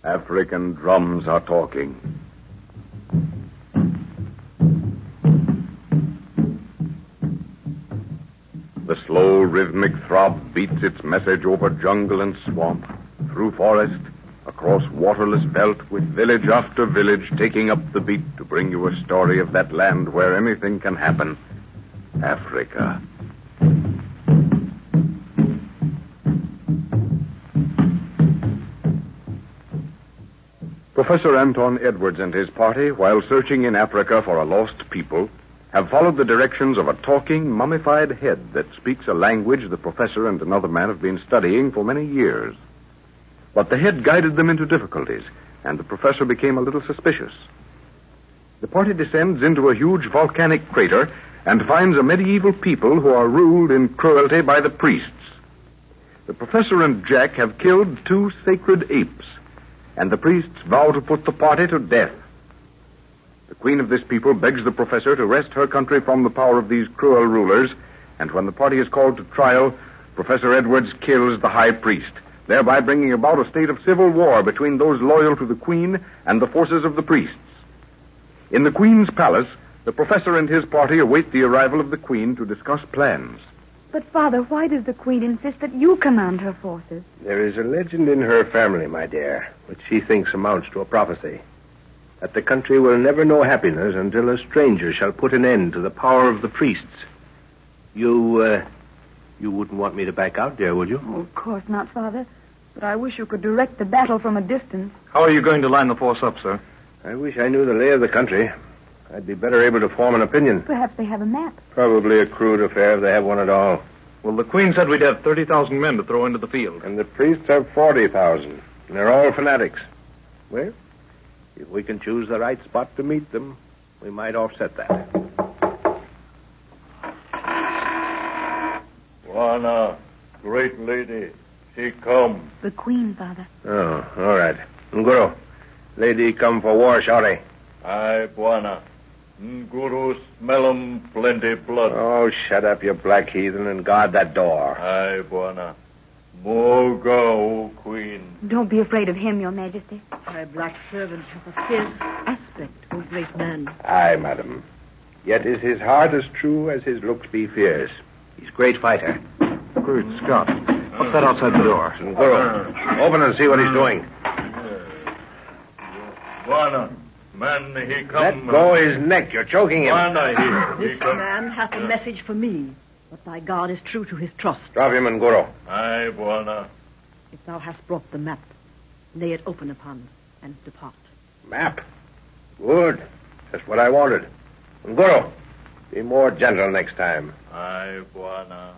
African drums are talking. The slow, rhythmic throb beats its message over jungle and swamp, through forest, across waterless veldt, with village after village taking up the beat to bring you a story of that land where anything can happen. Africa. Professor Anton Edwards and his party, while searching in Africa for a lost people, have followed the directions of a talking, mummified head that speaks a language the professor and another man have been studying for many years. But the head guided them into difficulties, and the professor became a little suspicious. The party descends into a huge volcanic crater and finds a medieval people who are ruled in cruelty by the priests. The professor and Jack have killed 2 sacred apes, and the priests vow to put the party to death. The queen of this people begs the professor to wrest her country from the power of these cruel rulers, and when the party is called to trial, Professor Edwards kills the high priest, thereby bringing about a state of civil war between those loyal to the queen and the forces of the priests. In the queen's palace, the professor and his party await the arrival of the queen to discuss plans. But, Father, why does the queen insist that you command her forces? There is a legend in her family, my dear, which she thinks amounts to a prophecy. That the country will never know happiness until a stranger shall put an end to the power of the priests. You wouldn't want me to back out, dear, would you? Oh, of course not, Father. But I wish you could direct the battle from a distance. How are you going to line the force up, sir? I wish I knew the lay of the country. I'd be better able to form an opinion. Perhaps they have a map. Probably a crude affair if they have one at all. Well, the Queen said we'd have 30,000 men to throw into the field. And the priests have 40,000. And they're all fanatics. Well, if we can choose the right spot to meet them, we might offset that. Juana, great lady, she come. The queen, Father. Oh, all right. Nguru, lady come for war, shorty. Aye, Buana. Nguru smell 'em plenty blood. Oh, shut up, you black heathen, and guard that door. Aye, Buana. Moga, O queen. Don't be afraid of him, Your Majesty. My black servant hath a fierce aspect, O great man. Aye, madam. Yet is his heart as true as his looks be fierce. He's a great fighter. Great Scott. What's that outside the door? Nguru, open and see what he's doing. Buana, man, he come. Let go his neck. You're choking him. Buana, he This come. man hath a message for me, but thy God is true to his trust. Drop him, Nguru. Aye, Buana. If thou hast brought the map, lay it open upon and depart. Map. Good. That's what I wanted. Nguru, be more gentle next time. Aye, Buana.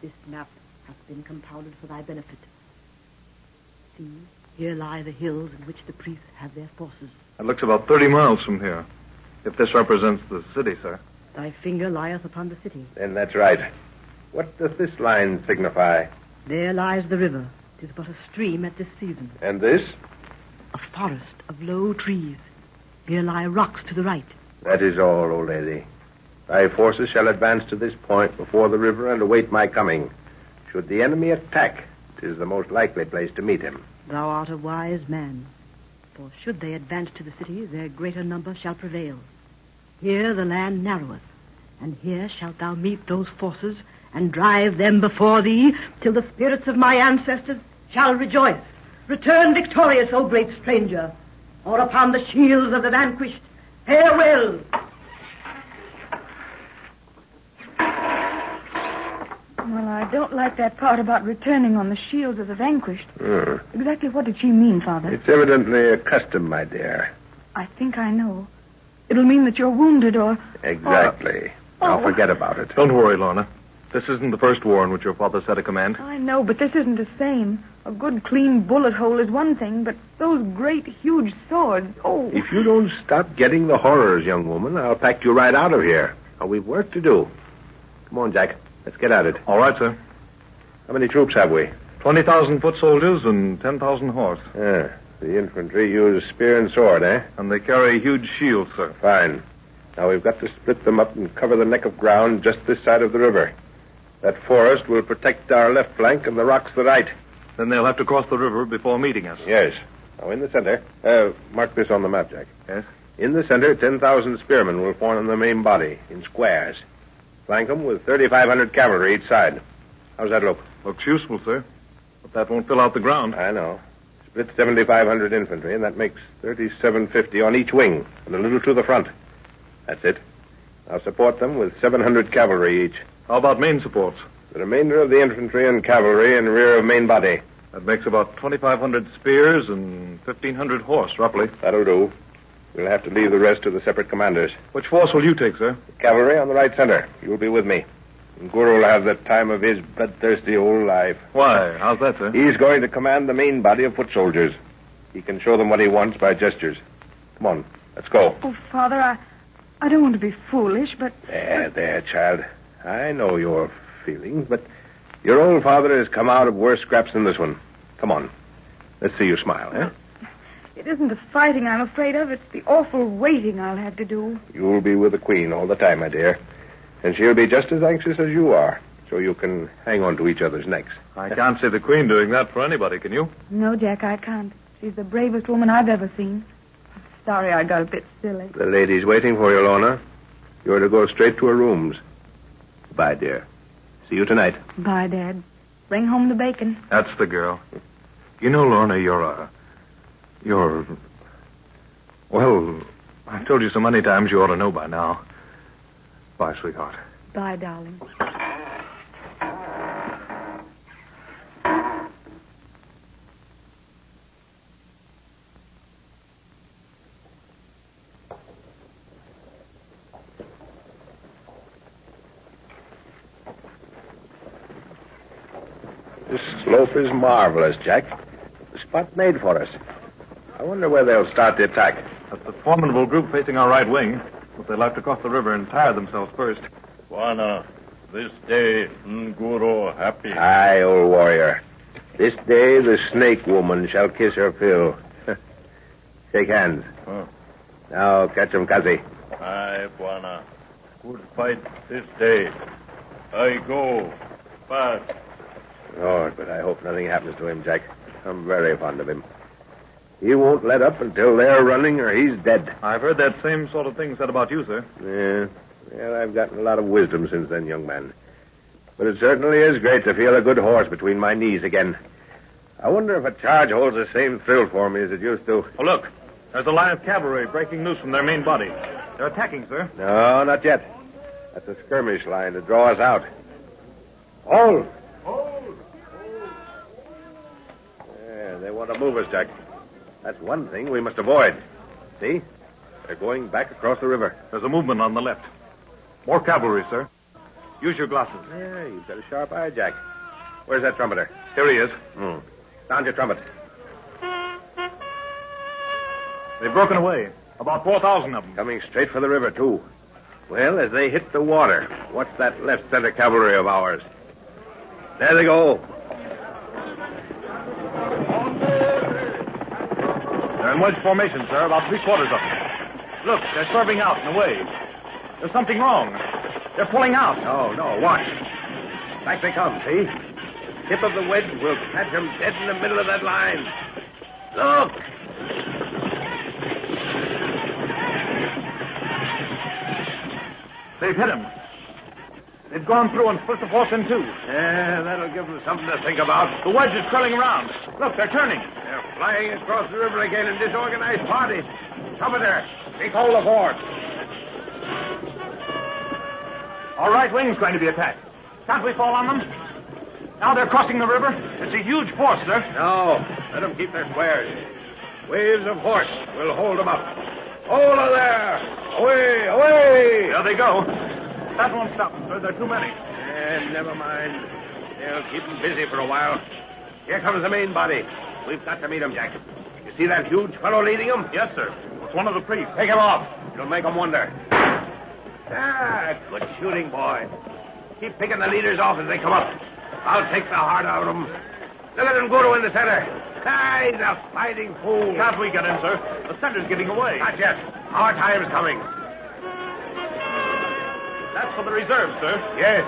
This map hath been compounded for thy benefit. See, here lie the hills in which the priests have their forces. It looks about 30 miles from here. If this represents the city, sir. Thy finger lieth upon the city. Then that's right. What does this line signify? There lies the river. 'Tis but a stream at this season. And this? A forest of low trees. Here lie rocks to the right. That is all, old lady. Thy forces shall advance to this point before the river and await my coming. Should the enemy attack, 'tis the most likely place to meet him. Thou art a wise man. For should they advance to the city, their greater number shall prevail. Here the land narroweth, and here shalt thou meet those forces and drive them before thee till the spirits of my ancestors shall rejoice. Return victorious, O great stranger, or upon the shields of the vanquished. Farewell! Well, I don't like that part about returning on the shields of the vanquished. Exactly what did she mean, Father? It's evidently a custom, my dear. I think I know. It'll mean that you're wounded or... Exactly. Now forget about it. Don't worry, Lorna. This isn't the first war in which your father set a command. I know, but this isn't the same. A good, clean bullet hole is one thing, but those great, huge swords, oh... If you don't stop getting the horrors, young woman, I'll pack you right out of here. Now, we've work to do. Come on, Jack. Let's get at it. All right, sir. How many troops have we? 20,000 foot soldiers and 10,000 horse. Yeah. The infantry use spear and sword, eh? And they carry huge shields, sir. Fine. Now, we've got to split them up and cover the neck of ground just this side of the river. That forest will protect our left flank and the rocks the right. Then they'll have to cross the river before meeting us. Yes. Now, in the center, mark this on the map, Jack. Yes? In the center, 10,000 spearmen will form the main body in squares. Flank them with 3,500 cavalry each side. How's that look? Looks useful, sir. But that won't fill out the ground. I know. Split 7,500 infantry, and that makes 3,750 on each wing, and a little to the front. That's it. I'll support them with 700 cavalry each. How about main supports? The remainder of the infantry and cavalry in rear of main body. That makes about 2,500 spears and 1,500 horse, roughly. That'll do. We'll have to leave the rest to the separate commanders. Which force will you take, sir? The cavalry on the right center. You'll be with me. And Guru will have the time of his bloodthirsty old life. Why? How's that, sir? He's going to command the main body of foot soldiers. He can show them what he wants by gestures. Come on, let's go. Oh, Father, I don't want to be foolish, but... There, child. I know your feelings, but your old father has come out of worse scraps than this one. Come on. Let's see you smile, eh? It isn't the fighting I'm afraid of. It's the awful waiting I'll have to do. You'll be with the Queen all the time, my dear. And she'll be just as anxious as you are, so you can hang on to each other's necks. I can't see the Queen doing that for anybody, can you? No, Jack, I can't. She's the bravest woman I've ever seen. Sorry I got a bit silly. The lady's waiting for you, Lorna. You're to go straight to her rooms. Goodbye, dear. See you tonight. Bye, Dad. Bring home the bacon. That's the girl. You know, Lorna, well, I've told you so many times you ought to know by now. Bye, sweetheart. Bye, darling. This slope is marvelous, Jack. The spot made for us. I wonder where they'll start the attack. That's a formidable group facing our right wing. But they'll have to cross the river and tire themselves first. Bwana, this day, Nguru happy. Aye, old warrior. This day the snake woman shall kiss her fill. Shake hands. Huh. Now catch him, Kazi. Aye, Bwana. Good fight this day. I go. Fast. Lord, but I hope nothing happens to him, Jack. I'm very fond of him. He won't let up until they're running or he's dead. I've heard that same sort of thing said about you, sir. Yeah. Well, I've gotten a lot of wisdom since then, young man. But it certainly is great to feel a good horse between my knees again. I wonder if a charge holds the same thrill for me as it used to. Oh, look. There's a line of cavalry breaking loose from their main body. They're attacking, sir. No, not yet. That's a skirmish line to draw us out. Hold! Yeah, they want to move us, Jack. That's one thing we must avoid. See? They're going back across the river. There's a movement on the left. More cavalry, sir. Use your glasses. Yeah, you've got a sharp eye, Jack. Where's that trumpeter? Here he is. Sound your trumpet. They've broken away. About 4,000 of them. Coming straight for the river, too. Well, as they hit the water, what's that left center cavalry of ours? There they go. They're in wedge formation, sir, about three-quarters of them. Look, they're swerving out and away. There's something wrong. They're pulling out. No, watch. Back they come, see? Tip of the wedge will catch them dead in the middle of that line. Look! They've hit him. They've gone through and split the force in two. Yeah, that'll give them something to think about. The wedge is curling around. Look, they're turning. They're flying across the river again in disorganized parties. Trumpeter, take hold of horse. Our right wing's going to be attacked. Can't we fall on them? Now they're crossing the river. It's a huge force, sir. No, let them keep their squares. Waves of horse will hold them up. Hold her there! Away, away! There they go. That won't stop them, sir. There are too many. Never mind. They'll keep them busy for a while. Here comes the main body. We've got to meet them, Jack. You see that huge fellow leading them? Yes, sir. It's one of the priests. Take him off. It'll make them wonder. Ah, good shooting, boy. Keep picking the leaders off as they come up. I'll take the heart out of them. Look at them go to in the center. Ah, he's a fighting fool. Can't we get in, sir? The center's giving away. Not yet. Our time's coming. That's for the reserve, sir. Yes.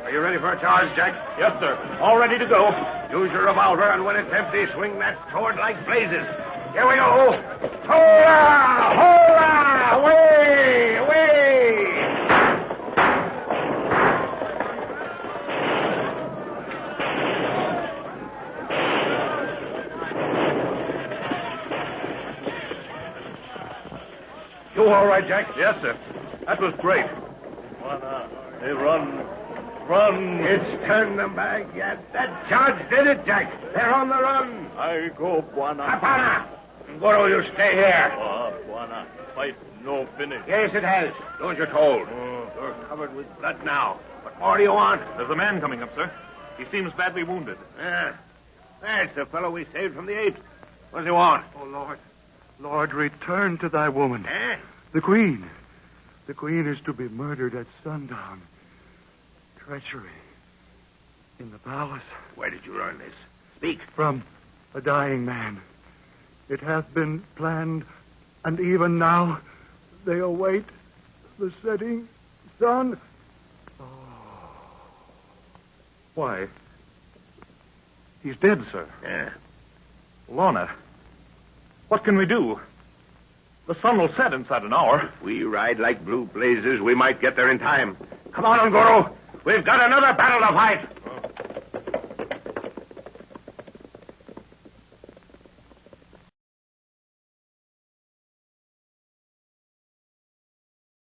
Are you ready for a charge, Jack? Yes, sir. All ready to go. Use your revolver, and when it's empty, swing that sword like blazes. Here we go. Hola! Hola! Away! Away! You all right, Jack? Yes, sir. That was great. Buana. They run. Run. It's turned them back yet. That charge did it, Jack. They're on the run. I go, Buana. Apana! Goro, you stay here. Buana. Fight no finish. Yes, it has. So as you're told. You're covered with blood now. What more do you want? There's a man coming up, sir. He seems badly wounded. Yeah. That's the fellow we saved from the apes. What does he want? Oh, Lord. Lord, return to thy woman. Eh? The queen. The queen is to be murdered at sundown. Treachery. In the palace. Where did you learn this? Speak. From a dying man. It hath been planned, and even now they await the setting sun. Oh. Why? He's dead, sir. Yeah. Lorna, what can we do? The sun will set inside an hour. If we ride like blue blazes, we might get there in time. Come on, Goro. We've got another battle to fight.